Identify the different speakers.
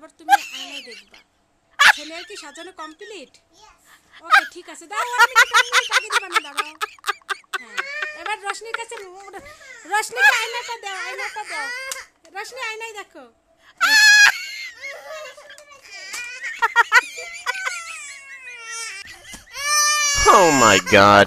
Speaker 1: তারপর তুমি আয়নায় দেখবা ছেলের কি সাজানো কমপ্লিট ওকে ঠিক আছে দাও 1 মিনিট আগে দিবা না দাঁড়াও হ্যাঁ এবার রশনির কাছে রশনিকে আয়নাটা দাও রশনি আয়নায় দেখো
Speaker 2: Oh my God.